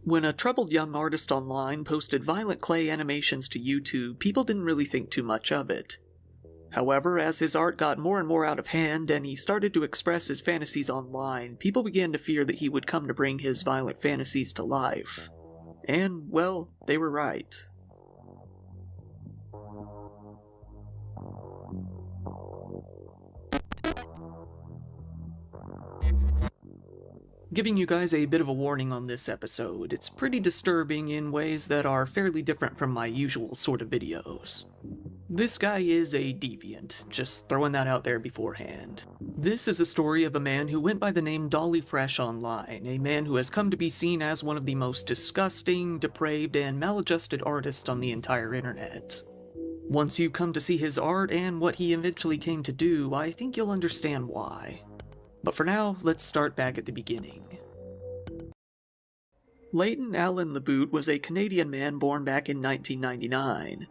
When a troubled young artist online posted violent clay animations to YouTube, people didn't really think too much of it. However, as his art got more and more out of hand and he started to express his fantasies online, people began to fear that he would come to bring his violent fantasies to life. And, well, they were right. Giving you guys a bit of a warning on this episode, it's pretty disturbing in ways that are fairly different from my usual sort of videos. This guy is a deviant, just throwing that out there beforehand. This is a story of a man who went by the name Dolly Fresh online, a man who has come to be seen as one of the most disgusting, depraved, and maladjusted artists on the entire internet. Once you come to see his art and what he eventually came to do, I think you'll understand why. But for now, let's start back at the beginning. Leighton Allen LeBoot was a Canadian man born back in 1999.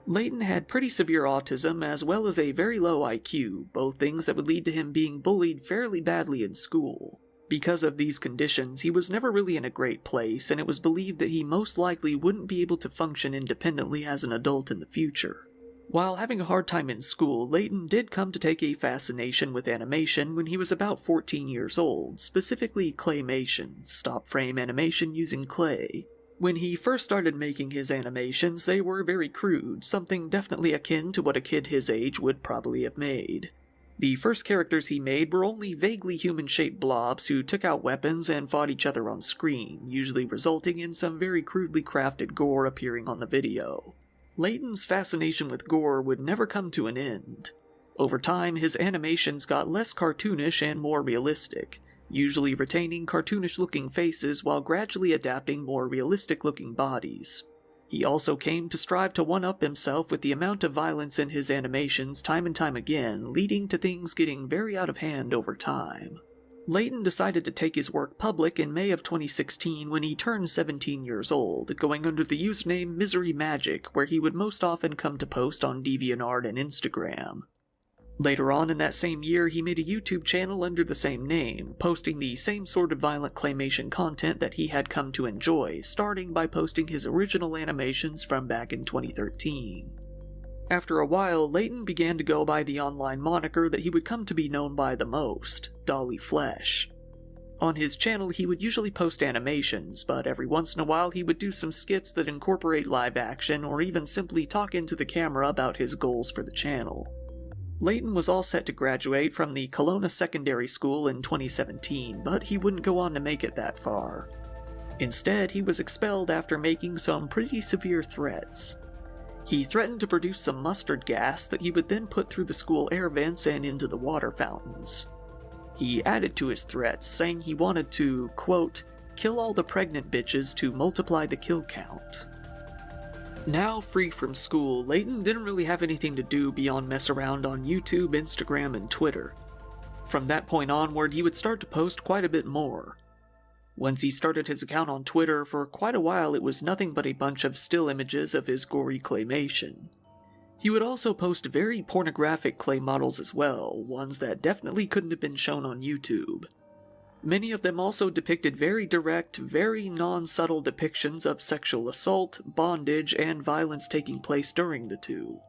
Leighton had pretty severe autism as well as a very low IQ, both things that would lead to him being bullied fairly badly in school. Because of these conditions, he was never really in a great place, and it was believed that he most likely wouldn't be able to function independently as an adult in the future. While having a hard time in school, Leighton did come to take a fascination with animation when he was about 14 years old, specifically claymation, stop-frame animation using clay. When he first started making his animations, they were very crude, something definitely akin to what a kid his age would probably have made. The first characters he made were only vaguely human-shaped blobs who took out weapons and fought each other on screen, usually resulting in some very crudely crafted gore appearing on the video. Leighton's fascination with gore would never come to an end. Over time, his animations got less cartoonish and more realistic, usually retaining cartoonish-looking faces while gradually adapting more realistic-looking bodies. He also came to strive to one-up himself with the amount of violence in his animations time and time again, leading to things getting very out of hand over time. Leighton decided to take his work public in May of 2016 when he turned 17 years old, going under the username Misery Magic, where he would most often come to post on DeviantArt and Instagram. Later on in that same year, he made a YouTube channel under the same name, posting the same sort of violent claymation content that he had come to enjoy, starting by posting his original animations from back in 2013. After a while, Leighton began to go by the online moniker that he would come to be known by the most, Dolly Flesh. On his channel, he would usually post animations, but every once in a while he would do some skits that incorporate live action or even simply talk into the camera about his goals for the channel. Leighton was all set to graduate from the Kelowna Secondary School in 2017, but he wouldn't go on to make it that far. Instead, he was expelled after making some pretty severe threats. He threatened to produce some mustard gas that he would then put through the school air vents and into the water fountains. He added to his threats, saying he wanted to, quote, kill all the pregnant bitches to multiply the kill count. Now free from school, Leighton didn't really have anything to do beyond mess around on YouTube, Instagram, and Twitter. From that point onward, he would start to post quite a bit more. Once he started his account on Twitter, for quite a while it was nothing but a bunch of still images of his gory claymation. He would also post very pornographic clay models as well, ones that definitely couldn't have been shown on YouTube. Many of them also depicted very direct, very non-subtle depictions of sexual assault, bondage, and violence taking place during the two.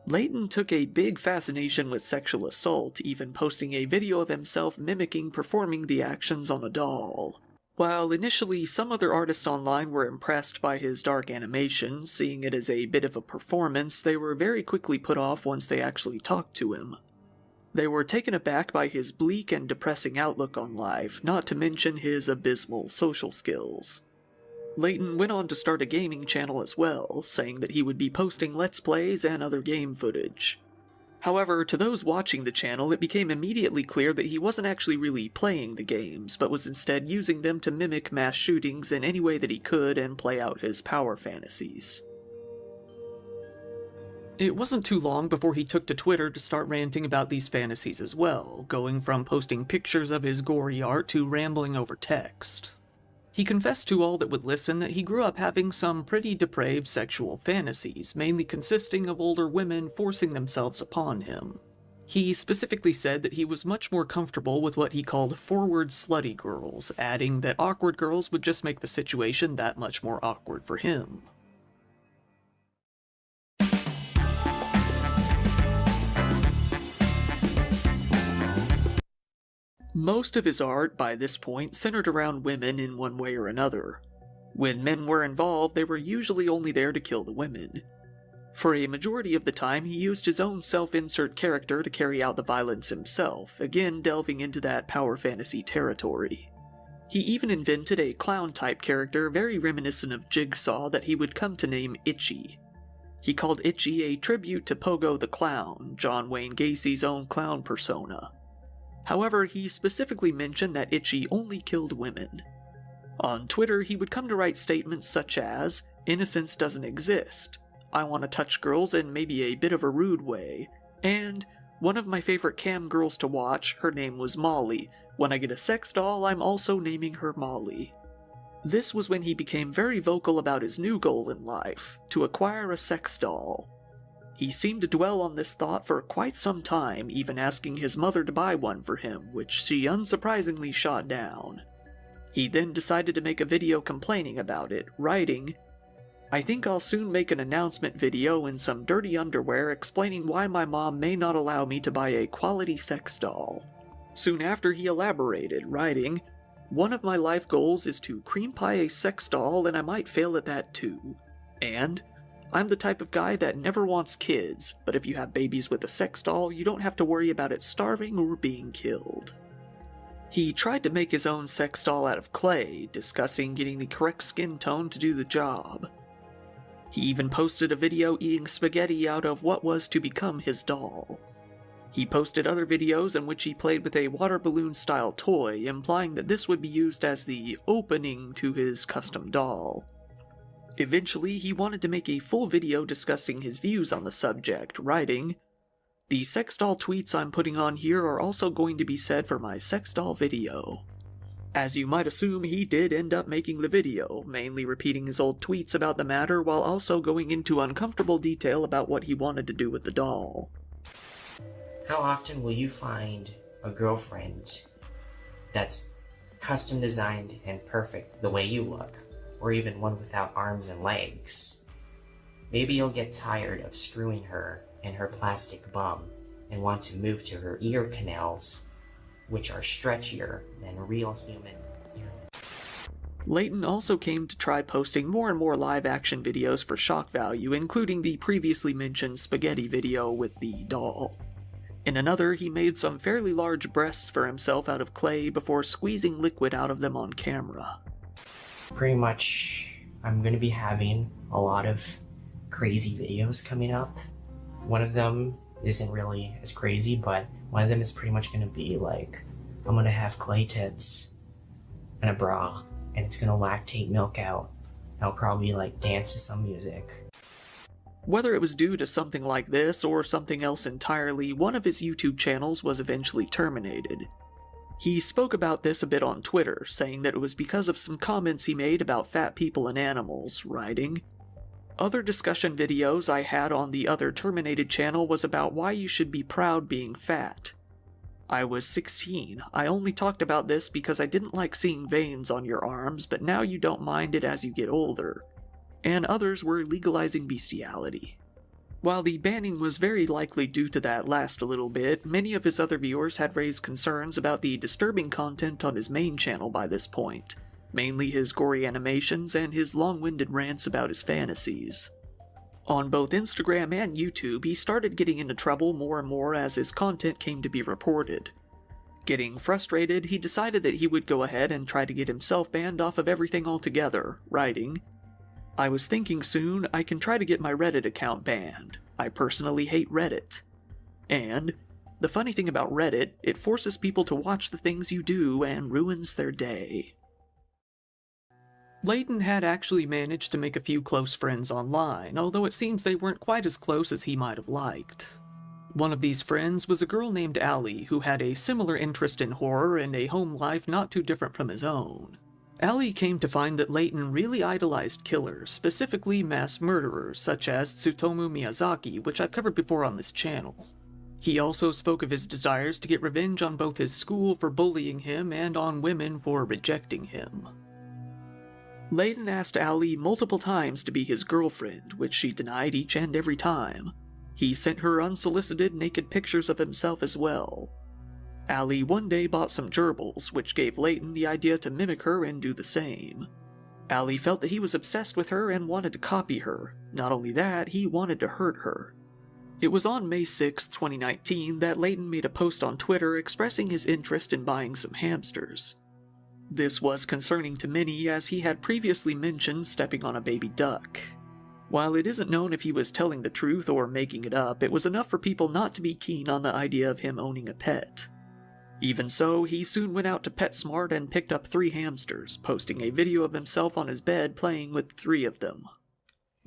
Leighton took a big fascination with sexual assault, even posting a video of himself mimicking performing the actions on a doll. While initially some other artists online were impressed by his dark animations, seeing it as a bit of a performance, they were very quickly put off once they actually talked to him. They were taken aback by his bleak and depressing outlook on life, not to mention his abysmal social skills. Leighton went on to start a gaming channel as well, saying that he would be posting Let's Plays and other game footage. However, to those watching the channel, it became immediately clear that he wasn't actually really playing the games, but was instead using them to mimic mass shootings in any way that he could and play out his power fantasies. It wasn't too long before he took to Twitter to start ranting about these fantasies as well, going from posting pictures of his gory art to rambling over text. He confessed to all that would listen that he grew up having some pretty depraved sexual fantasies, mainly consisting of older women forcing themselves upon him. He specifically said that he was much more comfortable with what he called forward slutty girls, adding that awkward girls would just make the situation that much more awkward for him. Most of his art, by this point, centered around women in one way or another. When men were involved, they were usually only there to kill the women. For a majority of the time, he used his own self-insert character to carry out the violence himself, again delving into that power fantasy territory. He even invented a clown-type character very reminiscent of Jigsaw that he would come to name Itchy. He called Itchy a tribute to Pogo the Clown, John Wayne Gacy's own clown persona. However, he specifically mentioned that Itchy only killed women. On Twitter, he would come to write statements such as, "Innocence doesn't exist," "I want to touch girls in maybe a bit of a rude way," and "One of my favorite cam girls to watch, her name was Molly. When I get a sex doll, I'm also naming her Molly." This was when he became very vocal about his new goal in life, to acquire a sex doll. He seemed to dwell on this thought for quite some time, even asking his mother to buy one for him, which she unsurprisingly shot down. He then decided to make a video complaining about it, writing, "I think I'll soon make an announcement video in some dirty underwear explaining why my mom may not allow me to buy a quality sex doll." Soon after he elaborated, writing, "One of my life goals is to cream pie a sex doll and I might fail at that too. And I'm the type of guy that never wants kids, but if you have babies with a sex doll, you don't have to worry about it starving or being killed." He tried to make his own sex doll out of clay, discussing getting the correct skin tone to do the job. He even posted a video eating spaghetti out of what was to become his doll. He posted other videos in which he played with a water balloon style toy, implying that this would be used as the opening to his custom doll. Eventually, he wanted to make a full video discussing his views on the subject, writing, "The sex doll tweets I'm putting on here are also going to be said for my sex doll video." As you might assume, he did end up making the video, mainly repeating his old tweets about the matter while also going into uncomfortable detail about what he wanted to do with the doll. How often will you find a girlfriend that's custom designed and perfect the way you look, or even one without arms and legs? Maybe you'll get tired of screwing her in her plastic bum and want to move to her ear canals, which are stretchier than real human ear. Layton also came to try posting more and more live-action videos for shock value, including the previously mentioned spaghetti video with the doll. In another, he made some fairly large breasts for himself out of clay before squeezing liquid out of them on camera. Pretty much, I'm going to be having a lot of crazy videos coming up. One of them isn't really as crazy, but one of them is pretty much going to be like, I'm going to have clay tits and a bra, and it's going to lactate milk out. I'll probably like dance to some music. Whether it was due to something like this or something else entirely, one of his YouTube channels was eventually terminated. He spoke about this a bit on Twitter, saying that it was because of some comments he made about fat people and animals, writing, "Other discussion videos I had on the other terminated channel was about why you should be proud being fat. I was 16. I only talked about this because I didn't like seeing veins on your arms, but now you don't mind it as you get older." And others were legalizing bestiality. While the banning was very likely due to that last little bit, many of his other viewers had raised concerns about the disturbing content on his main channel by this point, mainly his gory animations and his long-winded rants about his fantasies. On both Instagram and YouTube, he started getting into trouble more and more as his content came to be reported. Getting frustrated, he decided that he would go ahead and try to get himself banned off of everything altogether, writing, "I was thinking soon I can try to get my Reddit account banned. I personally hate Reddit. And the funny thing about Reddit, it forces people to watch the things you do and ruins their day." Layton had actually managed to make a few close friends online, although it seems they weren't quite as close as he might have liked. One of these friends was a girl named Allie, who had a similar interest in horror and a home life not too different from his own. Allie came to find that Layton really idolized killers, specifically mass murderers such as Tsutomu Miyazaki, which I've covered before on this channel. He also spoke of his desires to get revenge on both his school for bullying him and on women for rejecting him. Layton asked Allie multiple times to be his girlfriend, which she denied each and every time. He sent her unsolicited naked pictures of himself as well. Allie one day bought some gerbils, which gave Layton the idea to mimic her and do the same. Allie felt that he was obsessed with her and wanted to copy her. Not only that, he wanted to hurt her. It was on May 6, 2019 that Layton made a post on Twitter expressing his interest in buying some hamsters. This was concerning to many as he had previously mentioned stepping on a baby duck. While it isn't known if he was telling the truth or making it up, it was enough for people not to be keen on the idea of him owning a pet. Even so, he soon went out to PetSmart and picked up 3 hamsters, posting a video of himself on his bed playing with 3 of them.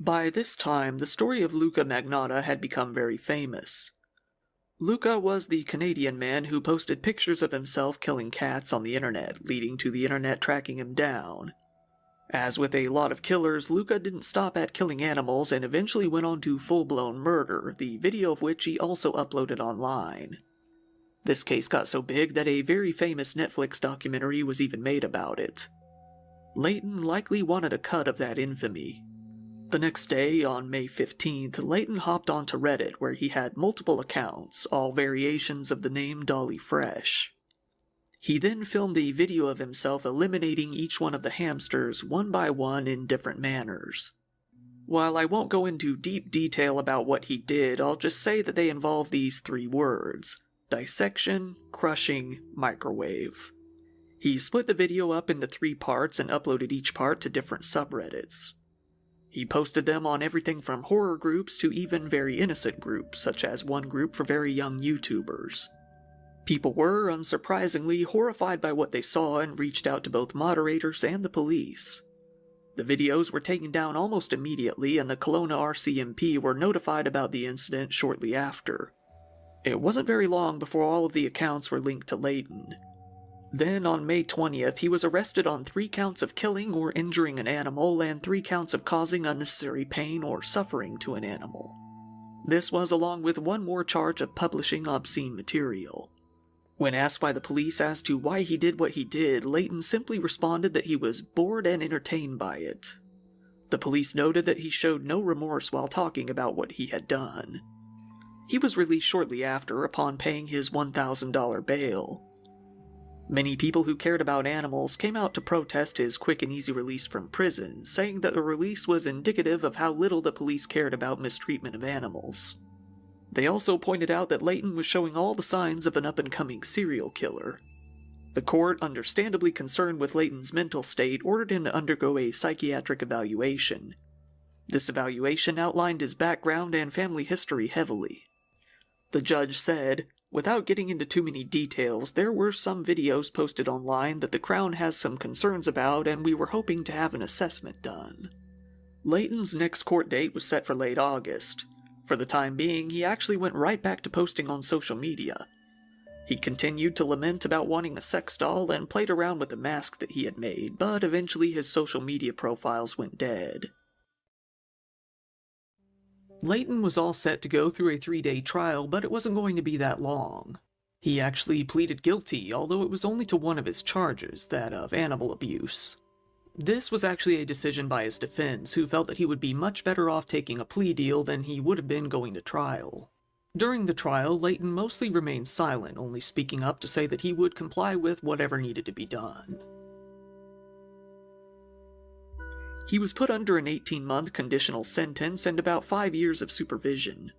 By this time, the story of Luca Magnotta had become very famous. Luca was the Canadian man who posted pictures of himself killing cats on the internet, leading to the internet tracking him down. As with a lot of killers, Luca didn't stop at killing animals and eventually went on to full-blown murder, the video of which he also uploaded online. This case got so big that a very famous Netflix documentary was even made about it. Layton likely wanted a cut of that infamy. The next day, on May 15th, Layton hopped onto Reddit where he had multiple accounts, all variations of the name Dolly Fresh. He then filmed a video of himself eliminating each one of the hamsters one by one in different manners. While I won't go into deep detail about what he did, I'll just say that they involve these 3 words: dissection, crushing, microwave. He split the video up into 3 parts and uploaded each part to different subreddits. He posted them on everything from horror groups to even very innocent groups, such as one group for very young YouTubers. People were, unsurprisingly, horrified by what they saw and reached out to both moderators and the police. The videos were taken down almost immediately, and the Kelowna RCMP were notified about the incident shortly after. It wasn't very long before all of the accounts were linked to Layton. Then, on May 20th, he was arrested on 3 counts of killing or injuring an animal and 3 counts of causing unnecessary pain or suffering to an animal. This was along with 1 more charge of publishing obscene material. When asked by the police as to why he did what he did, Layton simply responded that he was bored and entertained by it. The police noted that he showed no remorse while talking about what he had done. He was released shortly after upon paying his $1,000 bail. Many people who cared about animals came out to protest his quick and easy release from prison, saying that the release was indicative of how little the police cared about mistreatment of animals. They also pointed out that Layton was showing all the signs of an up-and-coming serial killer. The court, understandably concerned with Layton's mental state, ordered him to undergo a psychiatric evaluation. This evaluation outlined his background and family history heavily. The judge said, "Without getting into too many details, there were some videos posted online that the Crown has some concerns about, and we were hoping to have an assessment done." Layton's next court date was set for late August. For the time being, he actually went right back to posting on social media. He continued to lament about wanting a sex doll and played around with the mask that he had made, but eventually his social media profiles went dead. Layton was all set to go through a 3-day trial, but it wasn't going to be that long. He actually pleaded guilty, although it was only to one of his charges, that of animal abuse. This was actually a decision by his defense, who felt that he would be much better off taking a plea deal than he would have been going to trial. During the trial, Layton mostly remained silent, only speaking up to say that he would comply with whatever needed to be done. He was put under an 18-month conditional sentence and about 5 years of supervision.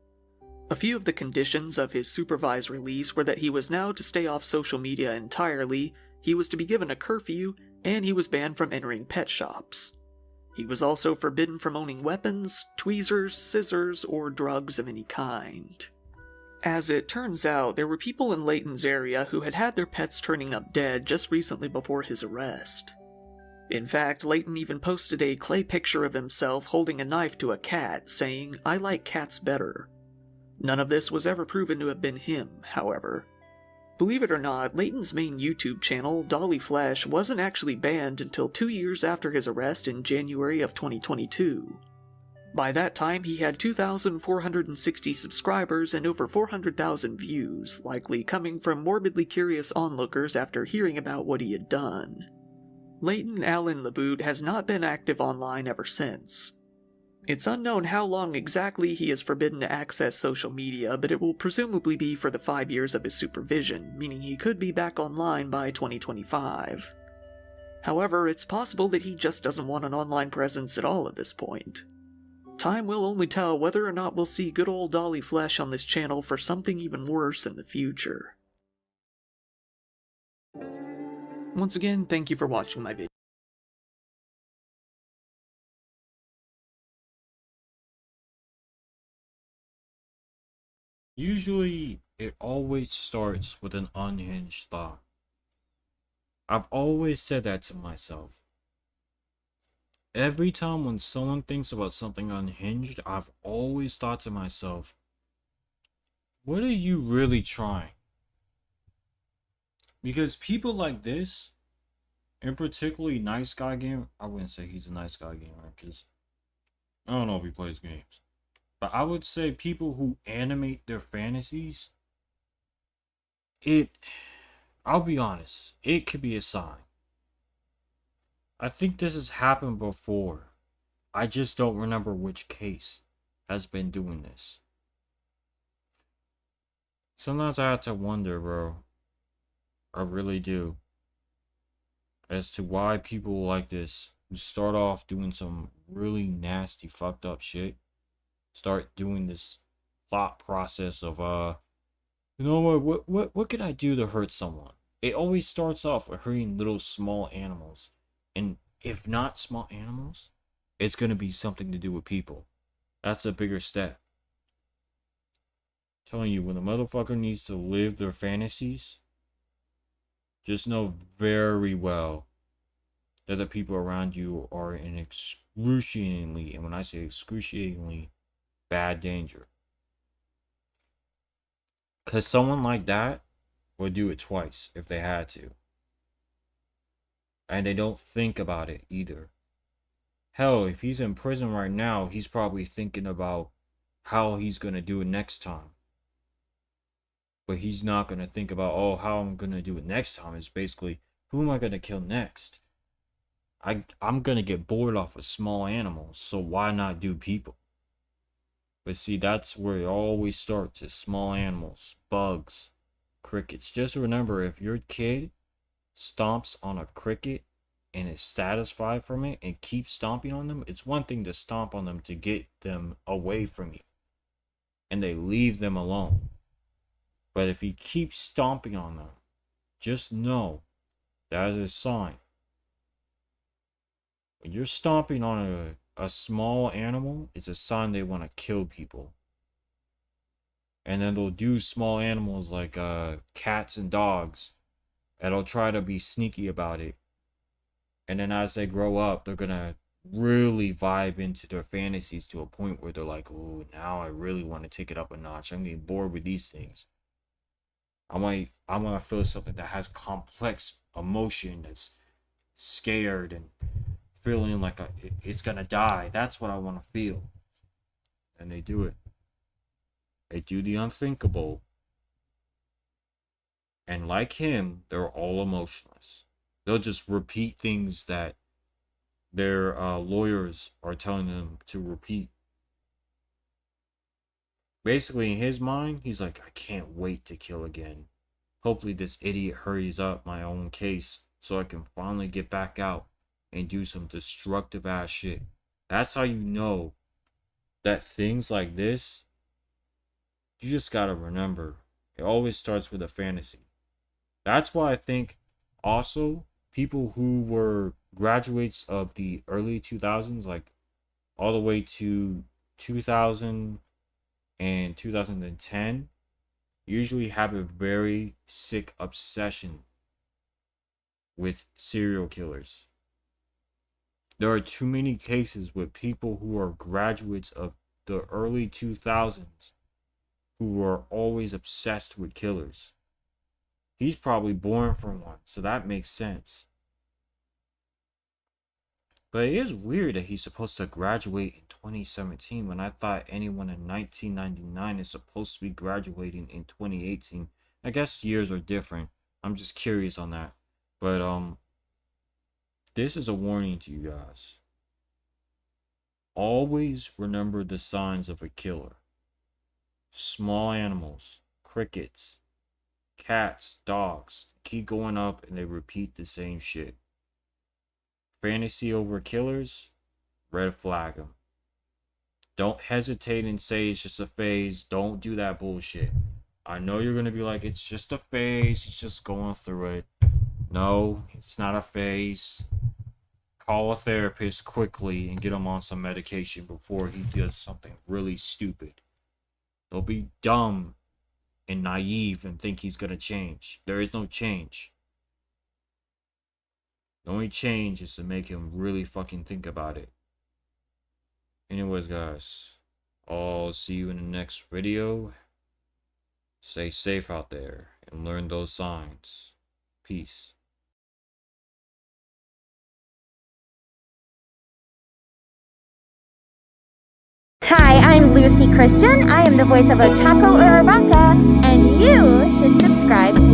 A few of the conditions of his supervised release were that he was now to stay off social media entirely, he was to be given a curfew, and he was banned from entering pet shops. He was also forbidden from owning weapons, tweezers, scissors, or drugs of any kind. As it turns out, there were people in Layton's area who had had their pets turning up dead just recently before his arrest. In fact, Layton even posted a clay picture of himself holding a knife to a cat, saying, "I like cats better." None of this was ever proven to have been him, however. Believe it or not, Layton's main YouTube channel, Dolly Flesh, wasn't actually banned until 2 years after his arrest in January of 2022. By that time, he had 2,460 subscribers and over 400,000 views, likely coming from morbidly curious onlookers after hearing about what he had done. Leighton Allen LeBoot has not been active online ever since. It's unknown how long exactly he is forbidden to access social media, but it will presumably be for the 5 years of his supervision, meaning he could be back online by 2025. However, it's possible that he just doesn't want an online presence at all at this point. Time will only tell whether or not we'll see good old Dolly Flesh on this channel for something even worse in the future. Once again, thank you for watching my video. Usually, it always starts with an unhinged thought. I've always said that to myself. Every time when someone thinks about something unhinged, I've always thought to myself, what are you really trying? Because people like this, and particularly Nice Guy Gamer, I wouldn't say he's a nice guy gamer, because I don't know if he plays games. But I would say people who animate their fantasies, I'll be honest, it could be a sign. I think this has happened before. I just don't remember which case has been doing this. Sometimes I have to wonder, bro. I really do. As to why people like this, who start off doing some really nasty, fucked up shit, start doing this thought process of, you know what could I do to hurt someone? It always starts off with hurting little small animals. And if not small animals, it's going to be something to do with people. That's a bigger step. I'm telling you, when a motherfucker needs to live their fantasies, just know very well that the people around you are in excruciatingly, and when I say excruciatingly, bad danger. Because someone like that would do it twice if they had to. And they don't think about it either. Hell, if he's in prison right now, he's probably thinking about how he's going to do it next time. But he's not going to think about, oh, how I'm going to do it next time. It's basically, who am I going to kill next? I'm going to get bored off of small animals, so why not do people? But see, that's where it always starts, is small animals, bugs, crickets. Just remember, if your kid stomps on a cricket and is satisfied from it and keeps stomping on them, it's one thing to stomp on them to get them away from you and they leave them alone. But if he keeps stomping on them, just know that is a sign. When you're stomping on a small animal, it's a sign they want to kill people. And then they'll do small animals like cats and dogs, and they'll try to be sneaky about it. And then as they grow up, they're gonna really vibe into their fantasies to a point where they're like, oh, now I really want to take it up a notch. I'm getting bored with these things. I want to feel something that has complex emotion, that's scared and feeling like it's gonna die. That's what I want to feel. And they do it. They do the unthinkable. And like him, they're all emotionless. They'll just repeat things that their lawyers are telling them to repeat. Basically, in his mind, he's like, I can't wait to kill again. Hopefully this idiot hurries up my own case so I can finally get back out and do some destructive ass shit. That's how you know that things like this, you just gotta remember, it always starts with a fantasy. That's why I think also people who were graduates of the early 2000s, like all the way to 2000 and 2010, usually have a very sick obsession with serial killers. There are too many cases with people who are graduates of the early 2000s who were always obsessed with killers. He's probably born from one, so that makes sense. But it is weird that he's supposed to graduate in 2017 when I thought anyone in 1999 is supposed to be graduating in 2018. I guess years are different. I'm just curious on that. But this is a warning to you guys. Always remember the signs of a killer. Small animals, crickets, cats, dogs, keep going up and they repeat the same shit. Fantasy over killers, red flag them. Don't hesitate and say it's just a phase. Don't do that bullshit. I know you're gonna be like, it's just a phase, he's just going through it. No, it's not a phase. Call a therapist quickly and get him on some medication before he does something really stupid. Don't be dumb and naive and think he's gonna change. There is no change. The only change is to make him really fucking think about it. Anyways, guys, I'll see you in the next video. Stay safe out there and learn those signs. Peace. Hi, I'm Lucy Christian. I am the voice of Otako Uraraka, and you should subscribe to